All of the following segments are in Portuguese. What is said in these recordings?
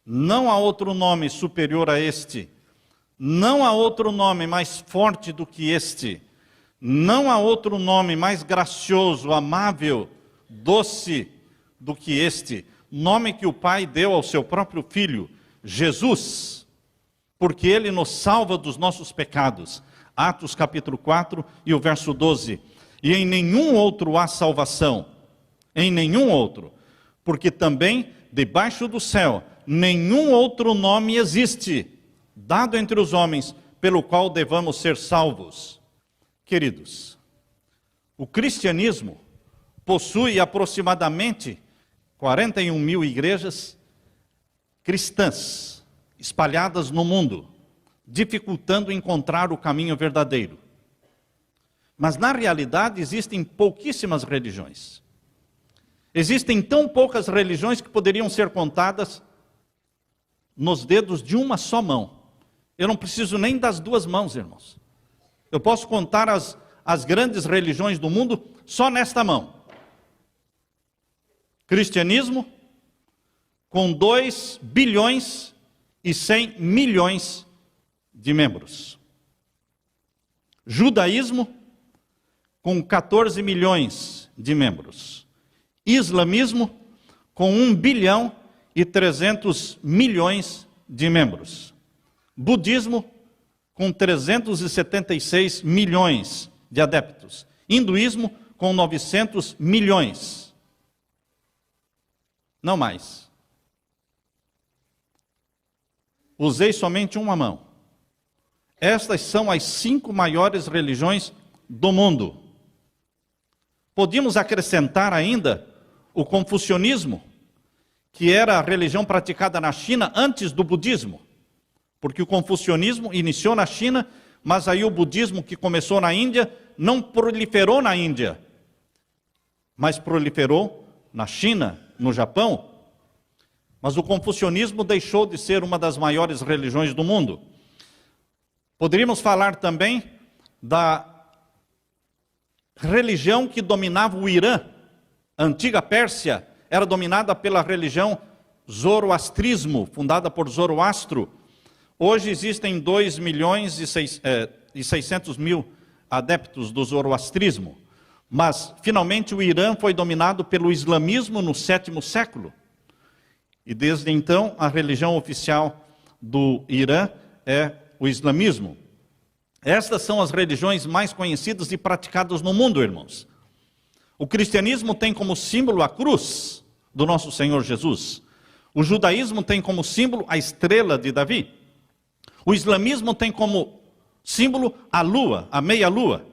Não há outro nome superior a este. Não há outro nome mais forte do que este. Não há outro nome mais gracioso, amável, doce do que este. Nome que o Pai deu ao seu próprio Filho, Jesus, porque Ele nos salva dos nossos pecados. Atos capítulo 4 e o verso 12. E em nenhum outro há salvação, em nenhum outro, porque também debaixo do céu nenhum outro nome existe, dado entre os homens, pelo qual devamos ser salvos. Queridos, o cristianismo possui aproximadamente 41 mil igrejas cristãs espalhadas no mundo, dificultando encontrar o caminho verdadeiro. Mas na realidade existem pouquíssimas religiões. Existem tão poucas religiões que poderiam ser contadas nos dedos de uma só mão. Eu não preciso nem das duas mãos, irmãos. Eu posso contar as grandes religiões do mundo só nesta mão. Cristianismo, com 2 bilhões e 100 milhões de membros. Judaísmo, com 14 milhões de membros. Islamismo, com 1 bilhão e 300 milhões de membros. Budismo, com 376 milhões de adeptos. Hinduísmo, com 900 milhões. Não mais. Usei somente uma mão. Estas são as 5 maiores religiões do mundo. Podíamos acrescentar ainda o confucionismo, que era a religião praticada na China antes do budismo. Porque o confucionismo iniciou na China, mas aí o budismo que começou na Índia não proliferou na Índia, mas proliferou na China, no Japão. Mas o confucionismo deixou de ser uma das maiores religiões do mundo. Poderíamos falar também da religião que dominava o Irã. A antiga Pérsia era dominada pela religião zoroastrismo, fundada por Zoroastro. Hoje existem 2 milhões e 600 mil adeptos do zoroastrismo. Mas, finalmente, o Irã foi dominado pelo islamismo no 7º século. E, desde então, a religião oficial do Irã é o islamismo. Estas são as religiões mais conhecidas e praticadas no mundo, irmãos. O cristianismo tem como símbolo a cruz do nosso Senhor Jesus. O judaísmo tem como símbolo a estrela de Davi. O islamismo tem como símbolo a lua, a meia-lua.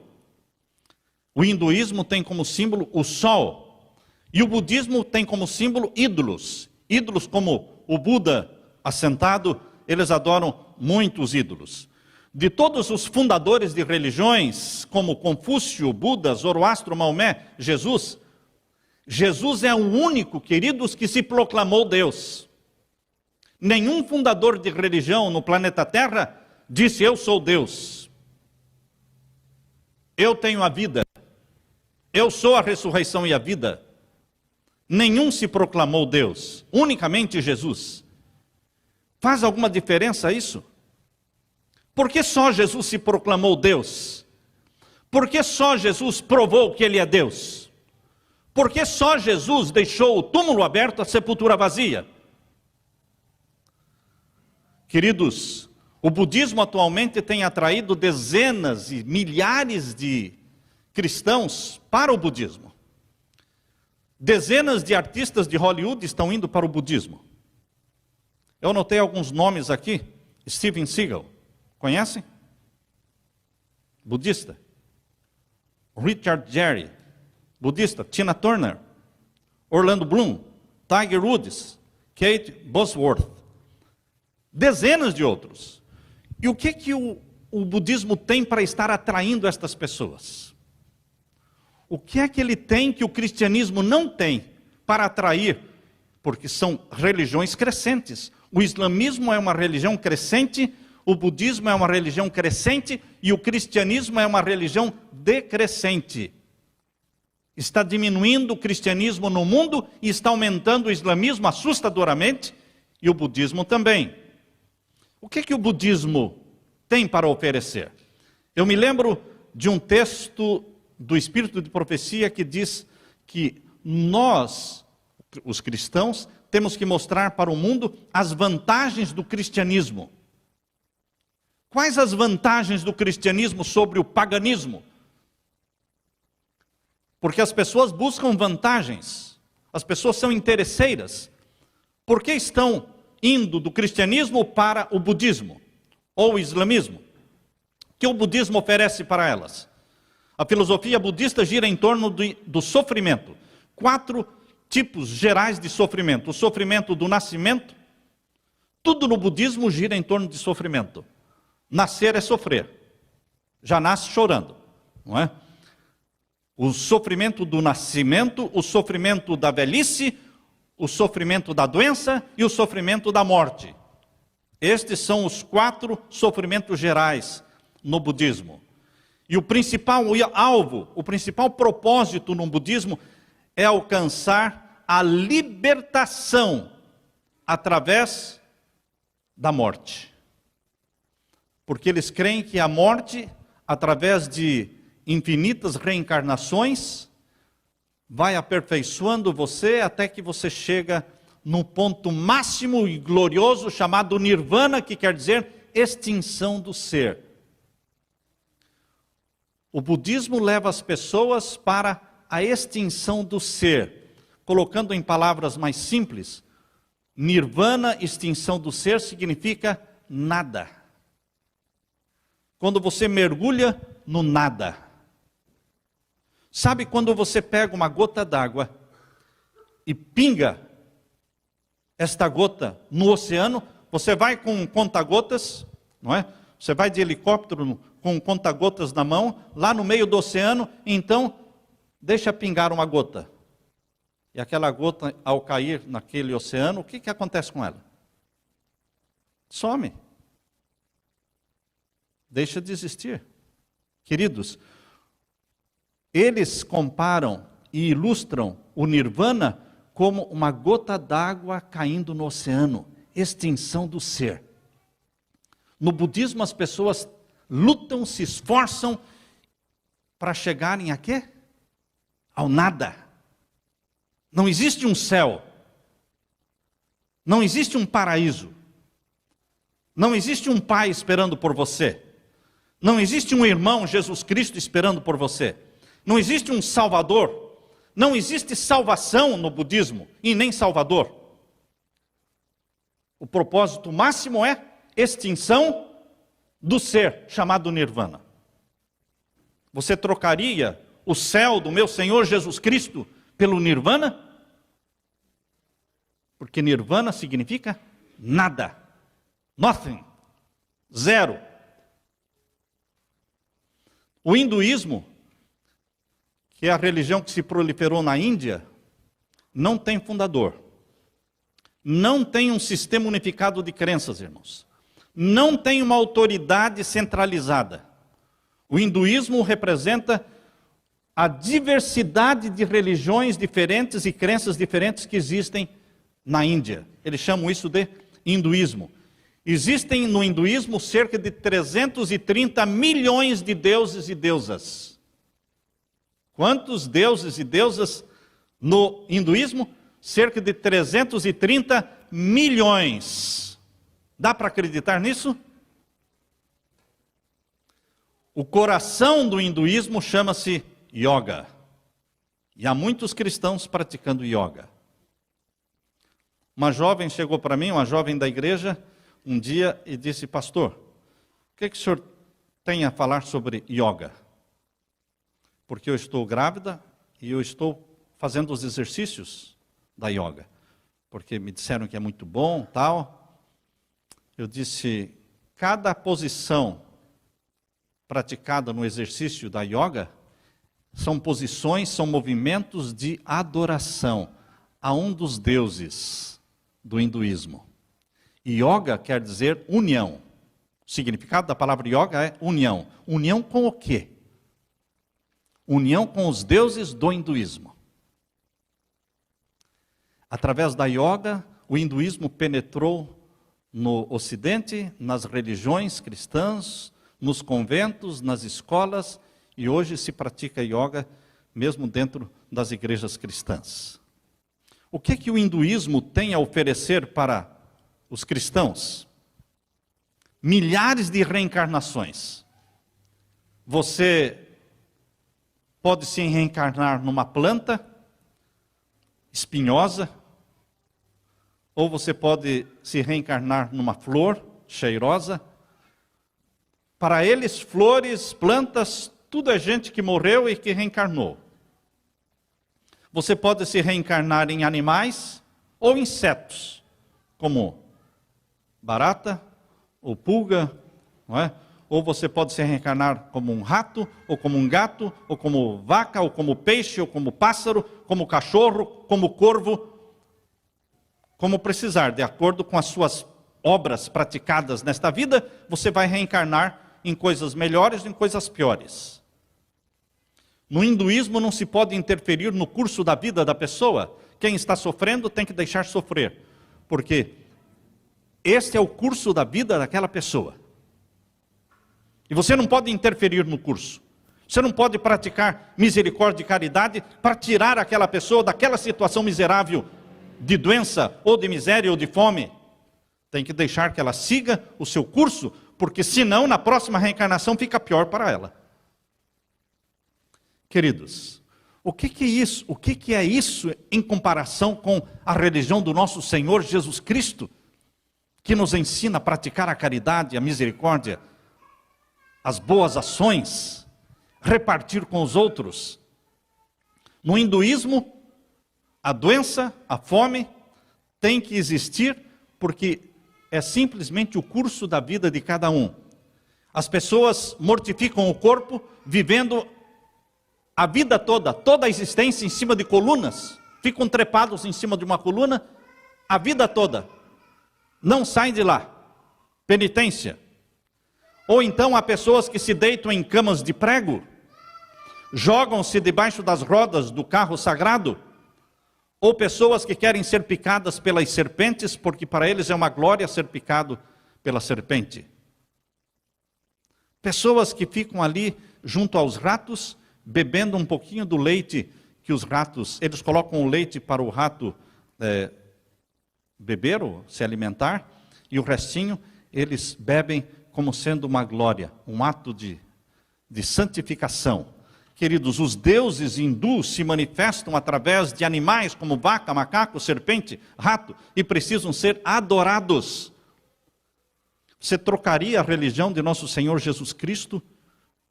O hinduísmo tem como símbolo o sol. E o budismo tem como símbolo ídolos. Ídolos como o Buda assentado, eles adoram muitos ídolos. De todos os fundadores de religiões, como Confúcio, Buda, Zoroastro, Maomé, Jesus, Jesus é o único, queridos, que se proclamou Deus. Nenhum fundador de religião no planeta Terra disse: eu sou Deus. Eu tenho a vida. Eu sou a ressurreição e a vida. Nenhum se proclamou Deus, unicamente Jesus. Faz alguma diferença isso? Por que só Jesus se proclamou Deus? Por que só Jesus provou que Ele é Deus? Por que só Jesus deixou o túmulo aberto, a sepultura vazia? Queridos, o budismo atualmente tem atraído dezenas e milhares de cristãos para o budismo. Dezenas de artistas de Hollywood estão indo para o budismo. Eu anotei alguns nomes aqui. Steven Seagal, conhecem? Budista. Richard Gere, budista. Tina Turner, Orlando Bloom, Tiger Woods, Kate Bosworth. Dezenas de outros. E o que o budismo tem para estar atraindo estas pessoas? O que é que ele tem que o cristianismo não tem para atrair? Porque são religiões crescentes. O islamismo é uma religião crescente, o budismo é uma religião crescente e o cristianismo é uma religião decrescente. Está diminuindo o cristianismo no mundo e está aumentando o islamismo assustadoramente. E o budismo também. O que o budismo tem para oferecer? Eu me lembro de um texto do Espírito de Profecia que diz que nós, os cristãos, temos que mostrar para o mundo as vantagens do cristianismo. Quais as vantagens do cristianismo sobre o paganismo? Porque as pessoas buscam vantagens, as pessoas são interesseiras. Por que estão indo do cristianismo para o budismo ou o islamismo? O que o budismo oferece para elas? A filosofia budista gira em torno do sofrimento. 4 tipos gerais de sofrimento. O sofrimento do nascimento. Tudo no budismo gira em torno de sofrimento. Nascer é sofrer. Já nasce chorando, não é? O sofrimento do nascimento, o sofrimento da velhice, o sofrimento da doença e o sofrimento da morte. Estes são os 4 sofrimentos gerais no budismo. E o principal alvo, o principal propósito no budismo é alcançar a libertação através da morte. Porque eles creem que a morte, através de infinitas reencarnações, vai aperfeiçoando você até que você chega no ponto máximo e glorioso chamado Nirvana, que quer dizer extinção do ser. O budismo leva as pessoas para a extinção do ser. Colocando em palavras mais simples, Nirvana, extinção do ser, significa nada. Quando você mergulha no nada. Sabe quando você pega uma gota d'água e pinga esta gota no oceano? Você vai com um conta-gotas, não é? Você vai de helicóptero com um conta-gotas na mão, lá no meio do oceano, então deixa pingar uma gota. E aquela gota, ao cair naquele oceano, o que acontece com ela? Some. Deixa de existir. Queridos, eles comparam e ilustram o Nirvana como uma gota d'água caindo no oceano, extinção do ser. No budismo as pessoas lutam, se esforçam para chegarem a quê? Ao nada. Não existe um céu. Não existe um paraíso. Não existe um pai esperando por você. Não existe um irmão, Jesus Cristo, esperando por você. Não existe um salvador. Não existe salvação no budismo e nem salvador. O propósito máximo é extinção do ser, chamado Nirvana. Você trocaria o céu do meu Senhor Jesus Cristo pelo Nirvana? Porque Nirvana significa nada. Nothing. Zero. O hinduísmo, que é a religião que se proliferou na Índia, não tem fundador. Não tem um sistema unificado de crenças, irmãos. Não tem uma autoridade centralizada. O hinduísmo representa a diversidade de religiões diferentes e crenças diferentes que existem na Índia. Eles chamam isso de hinduísmo. Existem no hinduísmo cerca de 330 milhões de deuses e deusas. Quantos deuses e deusas no hinduísmo? Cerca de 330 milhões. Dá para acreditar nisso? O coração do hinduísmo chama-se yoga. E há muitos cristãos praticando yoga. Uma jovem chegou para mim, uma jovem da igreja, um dia e disse: pastor, o que o senhor tem a falar sobre yoga? Porque eu estou grávida e eu estou fazendo os exercícios da yoga. Porque me disseram que é muito bom, tal. Eu disse: cada posição praticada no exercício da yoga são posições, são movimentos de adoração a um dos deuses do hinduísmo. Yoga quer dizer união. O significado da palavra yoga é união. União com o quê? União com os deuses do hinduísmo. Através da yoga, o hinduísmo penetrou no Ocidente, nas religiões cristãs, nos conventos, nas escolas, e hoje se pratica yoga mesmo dentro das igrejas cristãs. O que o hinduísmo tem a oferecer para os cristãos? Milhares de reencarnações. Você pode se reencarnar numa planta espinhosa, ou você pode se reencarnar numa flor cheirosa. Para eles, flores, plantas, tudo é gente que morreu e que reencarnou. Você pode se reencarnar em animais ou insetos, como barata ou pulga, não é? Ou você pode se reencarnar como um rato, ou como um gato, ou como vaca, ou como peixe, ou como pássaro, como cachorro, como corvo, como precisar, de acordo com as suas obras praticadas nesta vida, você vai reencarnar em coisas melhores ou em coisas piores. No hinduísmo não se pode interferir no curso da vida da pessoa. Quem está sofrendo tem que deixar sofrer, porque este é o curso da vida daquela pessoa. E você não pode interferir no curso. Você não pode praticar misericórdia e caridade para tirar aquela pessoa daquela situação miserável de doença, ou de miséria, ou de fome. Tem que deixar que ela siga o seu curso, porque senão na próxima reencarnação fica pior para ela. Queridos, o que é isso? O que é isso em comparação com a religião do nosso Senhor Jesus Cristo, que nos ensina a praticar a caridade, a misericórdia, as boas ações, repartir com os outros? No hinduísmo, a doença, a fome, tem que existir porque é simplesmente o curso da vida de cada um. As pessoas mortificam o corpo, vivendo a vida toda, toda a existência em cima de colunas, ficam trepados em cima de uma coluna, a vida toda, não saem de lá. Penitência. Ou então há pessoas que se deitam em camas de prego, jogam-se debaixo das rodas do carro sagrado, ou pessoas que querem ser picadas pelas serpentes, porque para eles é uma glória ser picado pela serpente. Pessoas que ficam ali junto aos ratos, bebendo um pouquinho do leite que os ratos, eles colocam o leite para o rato beber ou se alimentar, e o restinho eles bebem como sendo uma glória, um ato de santificação. Queridos, os deuses hindus se manifestam através de animais como vaca, macaco, serpente, rato, e precisam ser adorados. Você trocaria a religião de nosso Senhor Jesus Cristo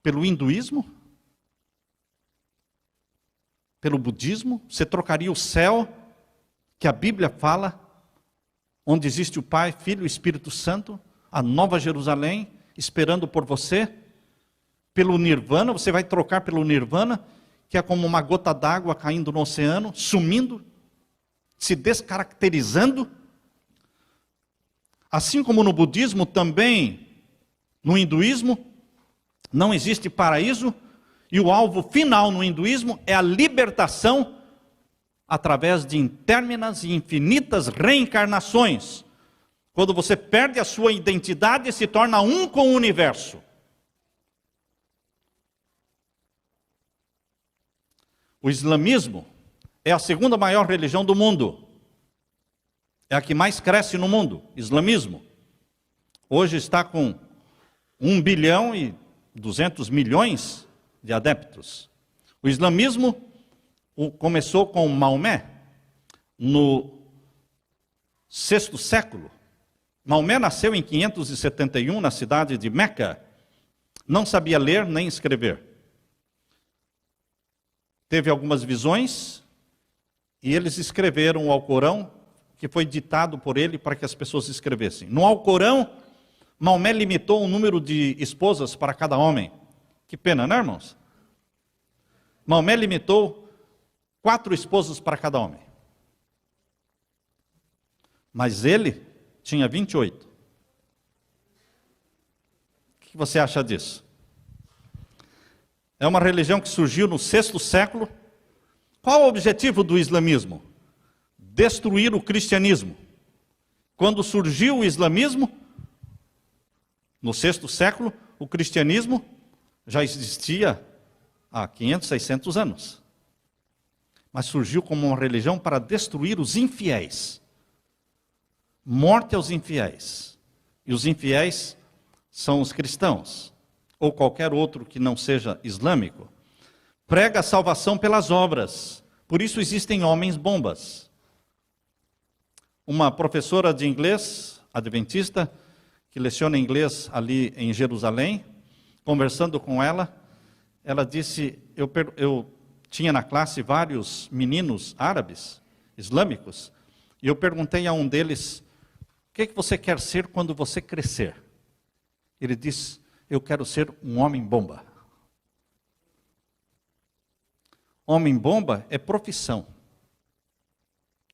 pelo hinduísmo? Pelo budismo? Você trocaria o céu, que a Bíblia fala, onde existe o Pai, Filho e Espírito Santo, a Nova Jerusalém, esperando por você, pelo nirvana? Você vai trocar pelo nirvana, que é como uma gota d'água caindo no oceano, sumindo, se descaracterizando? Assim como no budismo, também no hinduísmo, não existe paraíso, e o alvo final no hinduísmo é a libertação através de interminas e infinitas reencarnações. Quando você perde a sua identidade e se torna um com o universo. O islamismo é a segunda maior religião do mundo. É a que mais cresce no mundo, islamismo. Hoje está com 1 bilhão e 200 milhões de adeptos. O islamismo começou com Maomé no 6º século. Maomé nasceu em 571 na cidade de Meca. Não sabia ler nem escrever. Teve algumas visões e eles escreveram o Alcorão, que foi ditado por ele para que as pessoas escrevessem. No Alcorão, Maomé limitou o número de esposas para cada homem. Que pena, né, irmãos? Maomé limitou 4 esposas para cada homem. Mas ele tinha 28. O que você acha disso? É uma religião que surgiu no 6º século. Qual o objetivo do islamismo? Destruir o cristianismo. Quando surgiu o islamismo, no 6º século, o cristianismo já existia há 500, 600 anos. Mas surgiu como uma religião para destruir os infiéis. Morte aos infiéis. E os infiéis são os cristãos, ou qualquer outro que não seja islâmico. Prega a salvação pelas obras. Por isso existem homens bombas. Uma professora de inglês, adventista, que leciona inglês ali em Jerusalém, conversando com ela, ela disse, eu tinha na classe vários meninos árabes, islâmicos, e eu perguntei a um deles, o que você quer ser quando você crescer? Ele disse, eu quero ser um homem-bomba. Homem-bomba é profissão,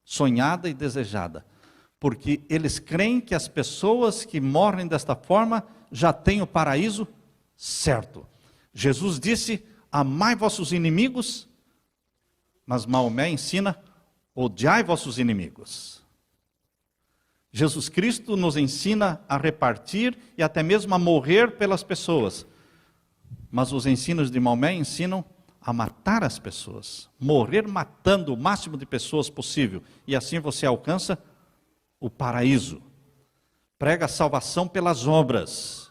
sonhada e desejada, porque eles creem que as pessoas que morrem desta forma já têm o paraíso certo. Jesus disse, amai vossos inimigos, mas Maomé ensina, odiai vossos inimigos. Jesus Cristo nos ensina a repartir e até mesmo a morrer pelas pessoas. Mas os ensinos de Maomé ensinam a matar as pessoas. Morrer matando o máximo de pessoas possível. E assim você alcança o paraíso. Prega a salvação pelas obras.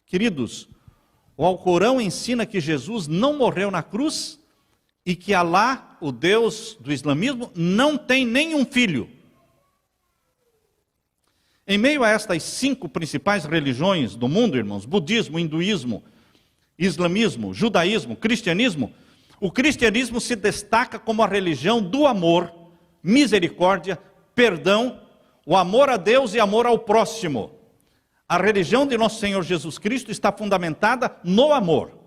Queridos, o Alcorão ensina que Jesus não morreu na cruz e que Alá, o Deus do islamismo, não tem nenhum filho. Em meio a estas 5 principais religiões do mundo, irmãos, budismo, hinduísmo, islamismo, judaísmo, cristianismo, o cristianismo se destaca como a religião do amor, misericórdia, perdão, o amor a Deus e amor ao próximo. A religião de nosso Senhor Jesus Cristo está fundamentada no amor.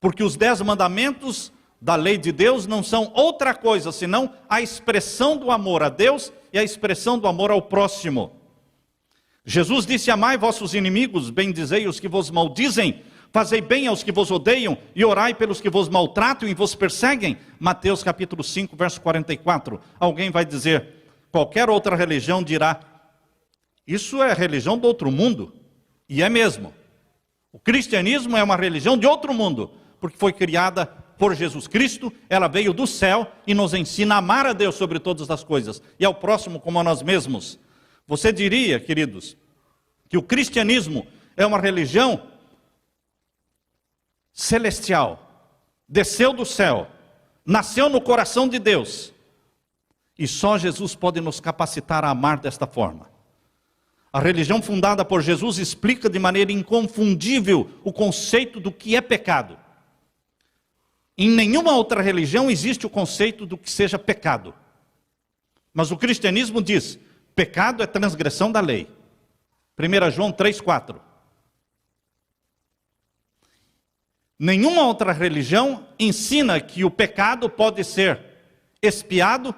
Porque os 10 mandamentos da lei de Deus não são outra coisa, senão a expressão do amor a Deus e a expressão do amor ao próximo. Jesus disse, amai vossos inimigos, bendizei os que vos maldizem, fazei bem aos que vos odeiam e orai pelos que vos maltratam e vos perseguem. Mateus capítulo 5, verso 44. Alguém vai dizer, qualquer outra religião dirá, isso é religião do outro mundo. E é mesmo. O cristianismo é uma religião de outro mundo, porque foi criada por Jesus Cristo, ela veio do céu e nos ensina a amar a Deus sobre todas as coisas, e ao próximo como a nós mesmos. Você diria, queridos, que o cristianismo é uma religião celestial, desceu do céu, nasceu no coração de Deus, e só Jesus pode nos capacitar a amar desta forma. A religião fundada por Jesus explica de maneira inconfundível o conceito do que é pecado. Em nenhuma outra religião existe o conceito do que seja pecado. Mas o cristianismo diz, pecado é transgressão da lei. 1 João 3,4. Nenhuma outra religião ensina que o pecado pode ser expiado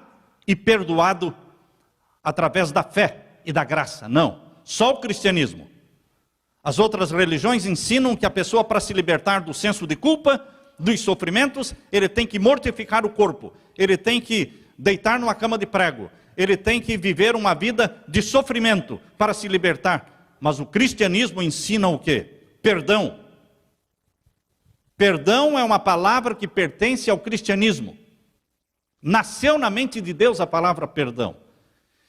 e perdoado através da fé e da graça. Não, só o cristianismo. As outras religiões ensinam que a pessoa, para se libertar do senso de culpa, dos sofrimentos, ele tem que mortificar o corpo, ele tem que deitar numa cama de prego, ele tem que viver uma vida de sofrimento para se libertar. Mas o cristianismo ensina o quê? Perdão. Perdão é uma palavra que pertence ao cristianismo. Nasceu na mente de Deus a palavra perdão.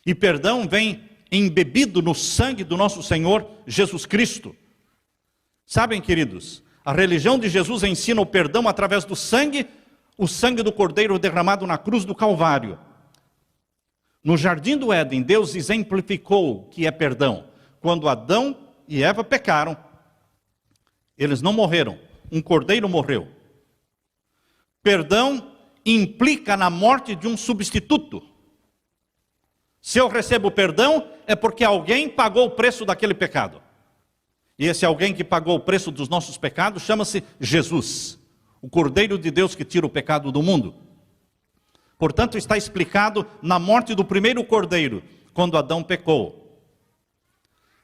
E perdão vem embebido no sangue do nosso Senhor Jesus Cristo. Sabem, queridos, a religião de Jesus ensina o perdão através do sangue, o sangue do Cordeiro derramado na cruz do Calvário. No jardim do Éden, Deus exemplificou o que é perdão. Quando Adão e Eva pecaram, eles não morreram, um cordeiro morreu. Perdão implica na morte de um substituto. Se eu recebo perdão, é porque alguém pagou o preço daquele pecado. E esse alguém que pagou o preço dos nossos pecados chama-se Jesus, o Cordeiro de Deus que tira o pecado do mundo. Portanto, está explicado na morte do primeiro cordeiro, quando Adão pecou.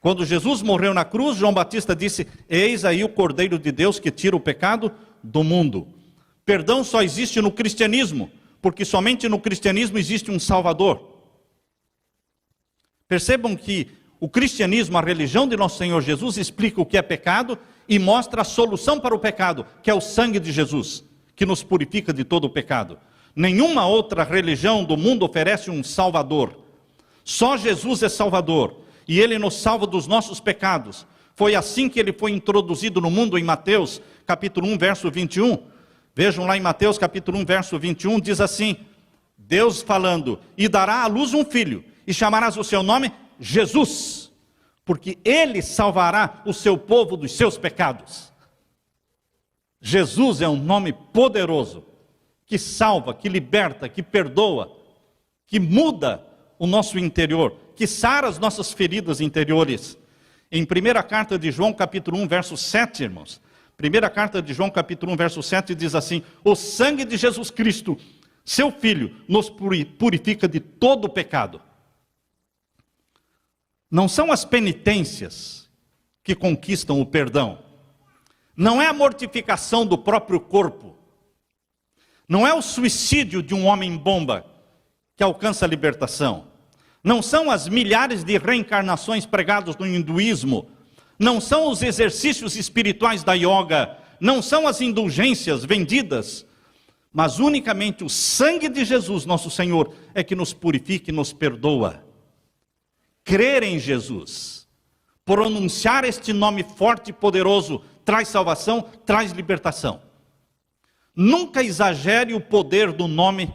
Quando Jesus morreu na cruz, João Batista disse, eis aí o Cordeiro de Deus que tira o pecado do mundo. Perdão só existe no cristianismo, porque somente no cristianismo existe um Salvador. Percebam que o cristianismo, a religião de nosso Senhor Jesus, explica o que é pecado e mostra a solução para o pecado, que é o sangue de Jesus, que nos purifica de todo o pecado. Nenhuma outra religião do mundo oferece um Salvador. Só Jesus é Salvador, e Ele nos salva dos nossos pecados. Foi assim que Ele foi introduzido no mundo em Mateus, capítulo 1, verso 21. Vejam lá em Mateus, capítulo 1, verso 21, diz assim, Deus falando, e dará à luz um filho, e chamarás o seu nome Jesus, porque Ele salvará o seu povo dos seus pecados. Jesus é um nome poderoso, que salva, que liberta, que perdoa, que muda o nosso interior, que sara as nossas feridas interiores. Em 1 carta de João, capítulo 1, verso 7, irmãos, 1 carta de João, capítulo 1, verso 7, diz assim, o sangue de Jesus Cristo, seu Filho, nos purifica de todo o pecado. Não são as penitências que conquistam o perdão. Não é a mortificação do próprio corpo. Não é o suicídio de um homem-bomba que alcança a libertação. Não são as milhares de reencarnações pregadas no hinduísmo. Não são os exercícios espirituais da yoga. Não são as indulgências vendidas. Mas unicamente o sangue de Jesus, nosso Senhor, é que nos purifica e nos perdoa. Crer em Jesus, pronunciar este nome forte e poderoso, traz salvação, traz libertação. Nunca exagere o poder do nome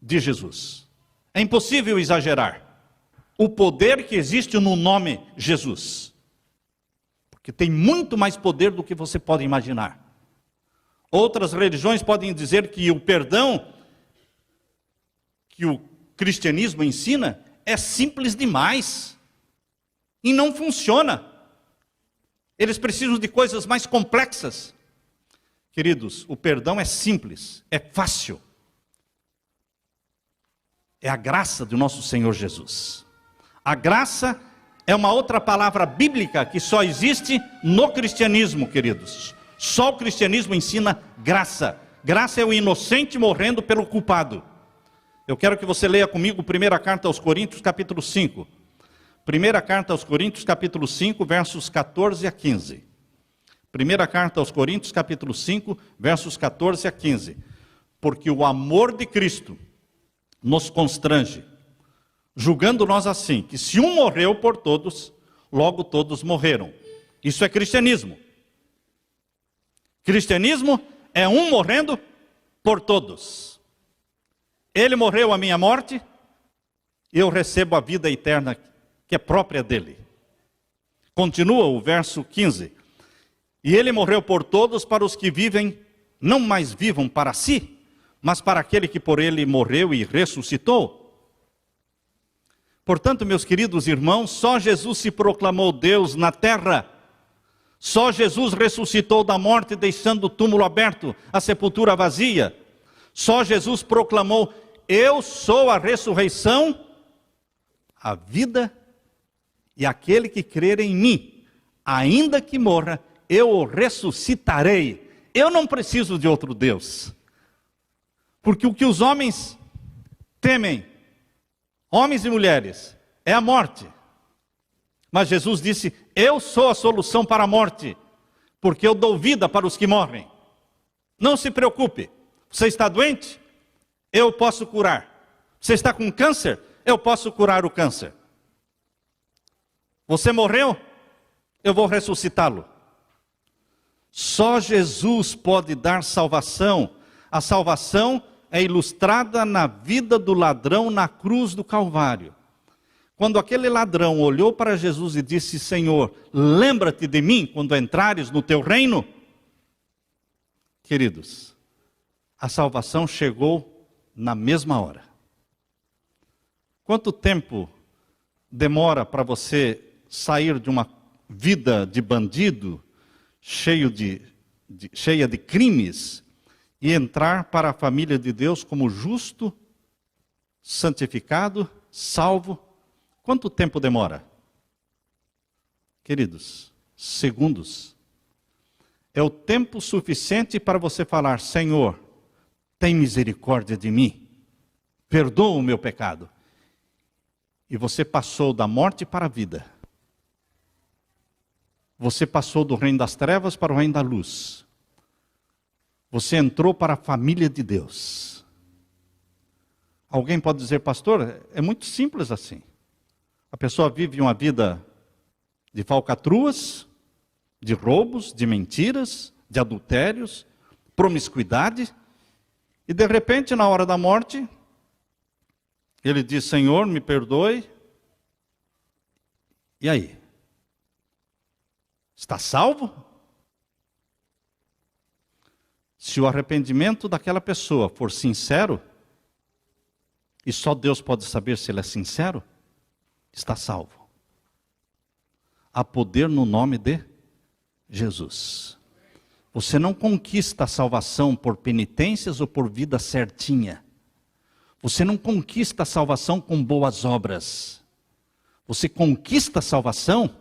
de Jesus. É impossível exagerar o poder que existe no nome Jesus. Porque tem muito mais poder do que você pode imaginar. Outras religiões podem dizer que o perdão que o cristianismo ensina é simples demais e não funciona. Eles precisam de coisas mais complexas. Queridos, o perdão é simples, é fácil. É a graça do nosso Senhor Jesus. A graça é uma outra palavra bíblica que só existe no cristianismo, queridos. Só o cristianismo ensina graça. Graça é o inocente morrendo pelo culpado. Eu quero que você leia comigo 1 carta aos Coríntios, capítulo 5. 1 carta aos Coríntios, capítulo 5, versos 14 a 15. 1 carta aos Coríntios, capítulo 5, versos 14 a 15. Porque o amor de Cristo nos constrange, julgando nós assim, que se um morreu por todos, logo todos morreram. Isso é cristianismo. Cristianismo é um morrendo por todos. Ele morreu a minha morte, e eu recebo a vida eterna que é própria dele. Continua o verso 15. E ele morreu por todos, para os que vivem, não mais vivam para si, mas para aquele que por ele morreu e ressuscitou. Portanto, meus queridos irmãos, só Jesus se proclamou Deus na terra. Só Jesus ressuscitou da morte, deixando o túmulo aberto, a sepultura vazia. Só Jesus proclamou, eu sou a ressurreição, a vida, e aquele que crer em mim, ainda que morra, eu o ressuscitarei. Eu não preciso de outro Deus. Porque o que os homens temem, homens e mulheres, é a morte. Mas Jesus disse, eu sou a solução para a morte, porque eu dou vida para os que morrem. Não se preocupe, você está doente? Eu posso curar. Você está com câncer? Eu posso curar o câncer. Você morreu? Eu vou ressuscitá-lo. Só Jesus pode dar salvação. A salvação é ilustrada na vida do ladrão na cruz do Calvário. Quando aquele ladrão olhou para Jesus e disse, Senhor, lembra-te de mim quando entrares no teu reino. Queridos, a salvação chegou na mesma hora. Quanto tempo demora para você sair de uma vida de bandido, cheia de crimes, e entrar para a família de Deus como justo, santificado, salvo? Quanto tempo demora? Queridos, segundos. É o tempo suficiente para você falar, Senhor, tem misericórdia de mim, perdoa o meu pecado. e você passou da morte para a vida. Você passou do reino das trevas para o reino da luz. Você entrou para a família de Deus. Alguém pode dizer, pastor, é muito simples assim. A pessoa vive uma vida de falcatruas, de roubos, de mentiras, de adultérios, promiscuidade, e de repente, na hora da morte, ele diz, Senhor, me perdoe. E aí? Está salvo? Se o arrependimento daquela pessoa for sincero, e só Deus pode saber se ele é sincero, está salvo. Há poder no nome de Jesus. Você não conquista a salvação por penitências ou por vida certinha. Você não conquista a salvação com boas obras. Você conquista a salvação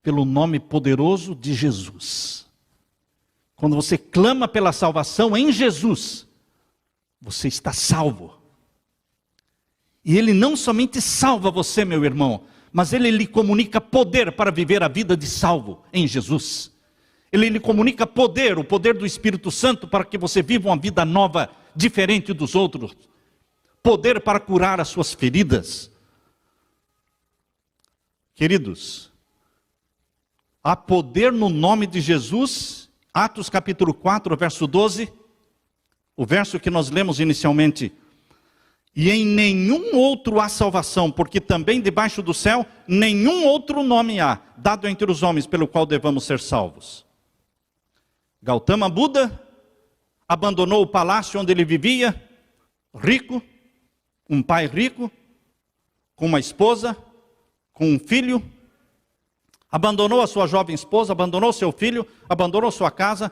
pelo nome poderoso de Jesus. Quando você clama pela salvação em Jesus, você está salvo. E Ele não somente salva você, meu irmão, mas Ele lhe comunica poder para viver a vida de salvo em Jesus. Ele lhe comunica poder, o poder do Espírito Santo, para que você viva uma vida nova, diferente dos outros. Poder para curar as suas feridas. Queridos, há poder no nome de Jesus. Atos capítulo 4, verso 12, o verso que nós lemos inicialmente. E em nenhum outro há salvação, porque também debaixo do céu, nenhum outro nome há, dado entre os homens, pelo qual devamos ser salvos. Gautama Buda abandonou o palácio onde ele vivia, rico, um pai rico, com uma esposa, com um filho, abandonou a sua jovem esposa, abandonou seu filho, abandonou sua casa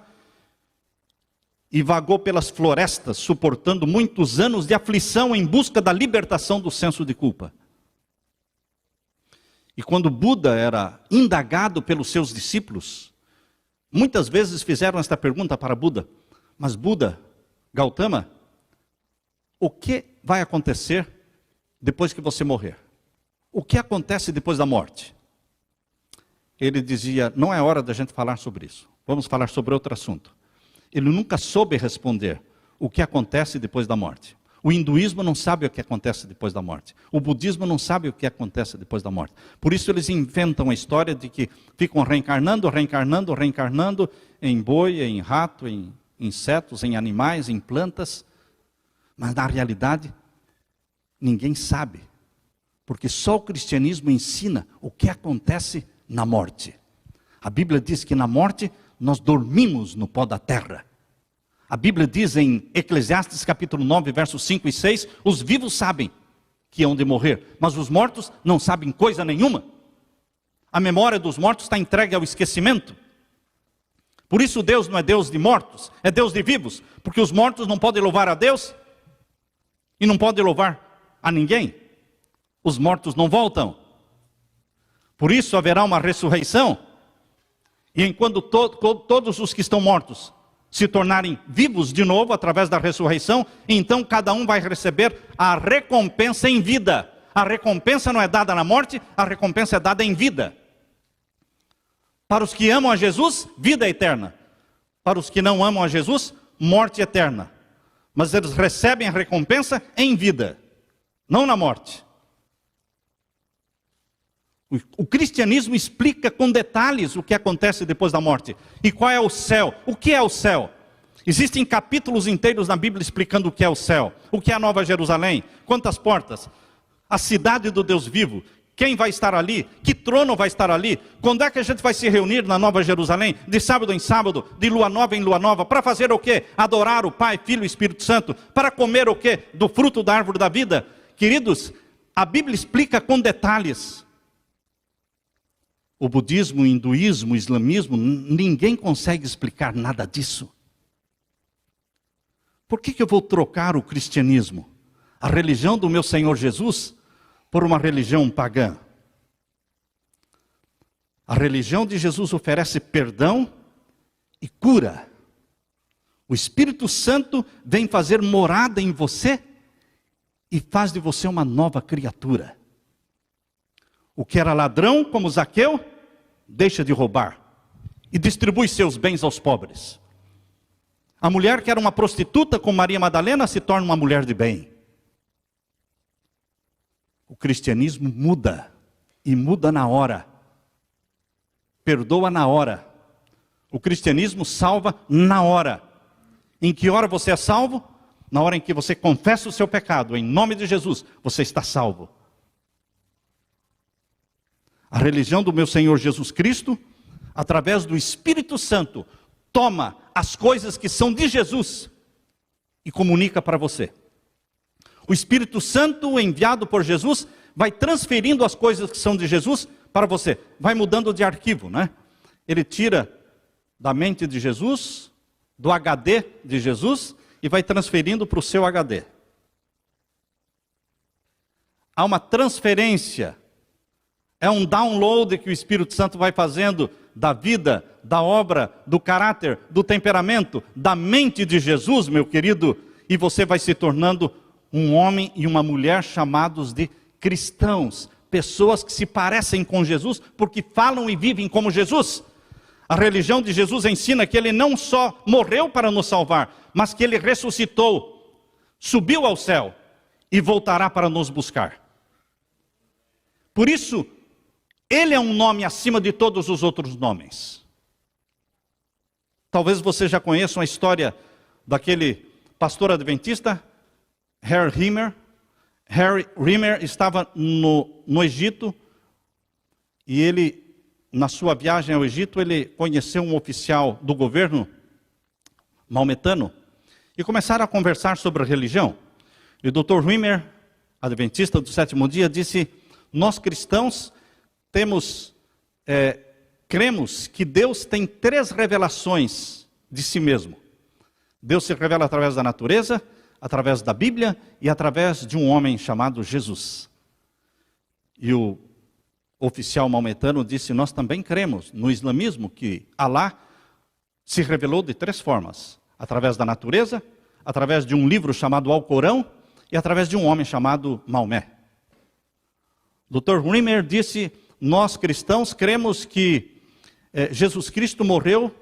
e vagou pelas florestas, suportando muitos anos de aflição em busca da libertação do senso de culpa. E quando Buda era indagado pelos seus discípulos, muitas vezes fizeram esta pergunta para Buda: mas Buda, Gautama, o que vai acontecer depois que você morrer? O que acontece depois da morte? Ele dizia, não é hora da gente falar sobre isso. Vamos falar sobre outro assunto. Ele nunca soube responder o que acontece depois da morte. O hinduísmo não sabe o que acontece depois da morte. O budismo não sabe o que acontece depois da morte. Por isso eles inventam a história de que ficam reencarnando em boi, em rato, em insetos, em animais, em plantas. Mas na realidade, ninguém sabe. Porque só o cristianismo ensina o que acontece na morte. A Bíblia diz que na morte nós dormimos no pó da terra. A Bíblia diz em Eclesiastes capítulo 9, versos 5 e 6, os vivos sabem que hão de morrer, mas os mortos não sabem coisa nenhuma. A memória dos mortos está entregue ao esquecimento. Por isso Deus não é Deus de mortos, é Deus de vivos, porque os mortos não podem louvar a Deus e não podem louvar a ninguém. Os mortos não voltam. Por isso haverá uma ressurreição, e enquanto todos os que estão mortos se tornarem vivos de novo através da ressurreição, então cada um vai receber a recompensa em vida. A recompensa não é dada na morte, a recompensa é dada em vida. Para os que amam a Jesus, vida eterna. Para os que não amam a Jesus, morte eterna. Mas eles recebem a recompensa em vida, não na morte. O cristianismo explica com detalhes o que acontece depois da morte. E qual é o céu? O que é o céu? Existem capítulos inteiros na Bíblia explicando o que é o céu. O que é a Nova Jerusalém? Quantas portas? A cidade do Deus vivo. Quem vai estar ali? Que trono vai estar ali? Quando é que a gente vai se reunir na Nova Jerusalém? De sábado em sábado, de lua nova em lua nova. Para fazer o quê? Adorar o Pai, Filho e Espírito Santo. Para comer o quê? Do fruto da árvore da vida. Queridos, a Bíblia explica com detalhes. O budismo, o hinduísmo, o islamismo, ninguém consegue explicar nada disso. Por que eu vou trocar o cristianismo, a religião do meu Senhor Jesus, por uma religião pagã? A religião de Jesus oferece perdão e cura. O Espírito Santo vem fazer morada em você e faz de você uma nova criatura. O que era ladrão, como Zaqueu, deixa de roubar e distribui seus bens aos pobres. A mulher que era uma prostituta, como Maria Madalena, se torna uma mulher de bem. O cristianismo muda, e muda na hora. Perdoa na hora. O cristianismo salva na hora. Em que hora você é salvo? Na hora em que você confessa o seu pecado, em nome de Jesus, você está salvo. A religião do meu Senhor Jesus Cristo, através do Espírito Santo, toma as coisas que são de Jesus e comunica para você. O Espírito Santo, enviado por Jesus, vai transferindo as coisas que são de Jesus para você. Vai mudando de arquivo, né? Ele tira da mente de Jesus, do HD de Jesus, e vai transferindo para o seu HD. Há uma transferência, é um download que o Espírito Santo vai fazendo da vida, da obra, do caráter, do temperamento, da mente de Jesus, meu querido, e você vai se tornando um homem e uma mulher chamados de cristãos, pessoas que se parecem com Jesus, porque falam e vivem como Jesus. A religião de Jesus ensina que Ele não só morreu para nos salvar, mas que Ele ressuscitou, subiu ao céu e voltará para nos buscar. Por isso, Ele é um nome acima de todos os outros nomes. Talvez você já conheça uma história daquele pastor adventista, Harry Rimmer. Harry Rimmer estava no Egito e ele, na sua viagem ao Egito, ele conheceu um oficial do governo maometano e começaram a conversar sobre a religião. E o Dr. Rimmer, adventista do sétimo dia, disse: nós cristãos cremos que Deus tem 3 revelações de si mesmo. Deus se revela através da natureza, através da Bíblia e através de um homem chamado Jesus. E o oficial maometano disse: nós também cremos no islamismo que Alá se revelou de 3 formas: através da natureza, através de um livro chamado Alcorão e através de um homem chamado Maomé. Dr. Rimmer disse: nós cristãos cremos que Jesus Cristo morreu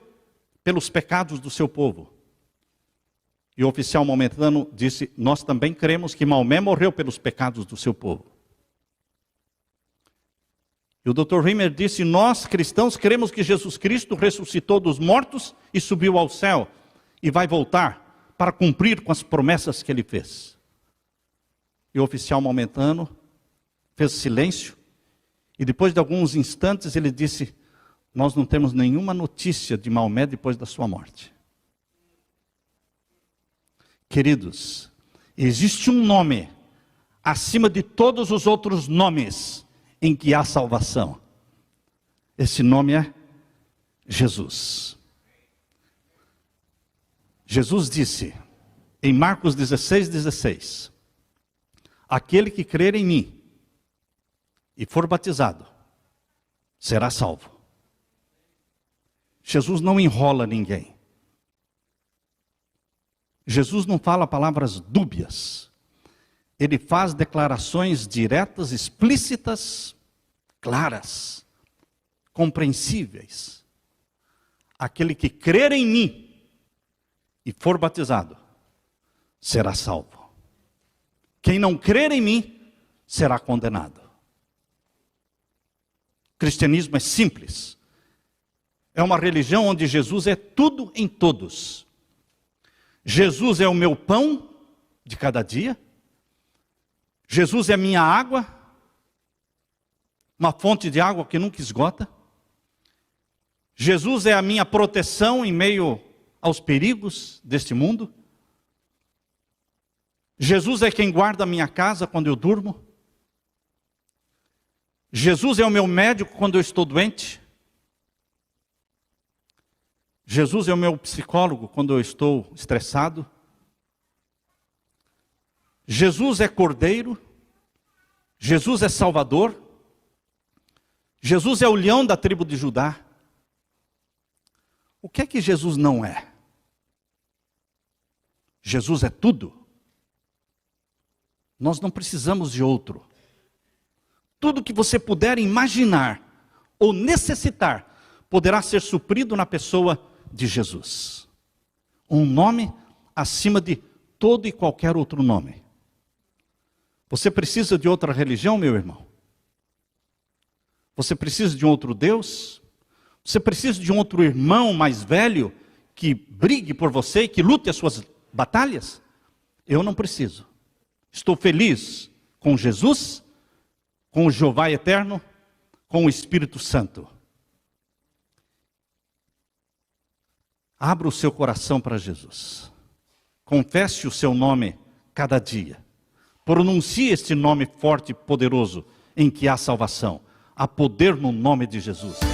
pelos pecados do seu povo. E o oficial maometano disse: nós também cremos que Maomé morreu pelos pecados do seu povo. E o Dr. Rimmer disse: nós cristãos cremos que Jesus Cristo ressuscitou dos mortos e subiu ao céu e vai voltar para cumprir com as promessas que Ele fez. E o oficial maometano fez silêncio e depois de alguns instantes ele disse: nós não temos nenhuma notícia de Maomé depois da sua morte. Queridos, existe um nome acima de todos os outros nomes em que há salvação. Esse nome é Jesus. Jesus disse em Marcos 16:16: aquele que crer em mim e for batizado será salvo. Jesus não enrola ninguém. Jesus não fala palavras dúbias. Ele faz declarações diretas, explícitas, claras, compreensíveis. Aquele que crer em mim e for batizado será salvo. Quem não crer em mim será condenado. O cristianismo é simples. É uma religião onde Jesus é tudo em todos. Jesus é o meu pão de cada dia. Jesus é a minha água, uma fonte de água que nunca esgota. Jesus é a minha proteção em meio aos perigos deste mundo. Jesus é quem guarda a minha casa quando eu durmo. Jesus é o meu médico quando eu estou doente. Jesus é o meu psicólogo quando eu estou estressado. Jesus é Cordeiro. Jesus é Salvador. Jesus é o leão da tribo de Judá. O que é que Jesus não é? Jesus é tudo. Nós não precisamos de outro. Tudo que você puder imaginar ou necessitar, poderá ser suprido na pessoa de Jesus. Um nome acima de todo e qualquer outro nome. Você precisa de outra religião, meu irmão? Você precisa de um outro Deus? Você precisa de um outro irmão mais velho que brigue por você e que lute as suas batalhas? Eu não preciso. Estou feliz com Jesus, com o Jeová eterno, com o Espírito Santo. Abra o seu coração para Jesus. Confesse o seu nome cada dia. Pronuncie este nome forte e poderoso em que há salvação. Há poder no nome de Jesus.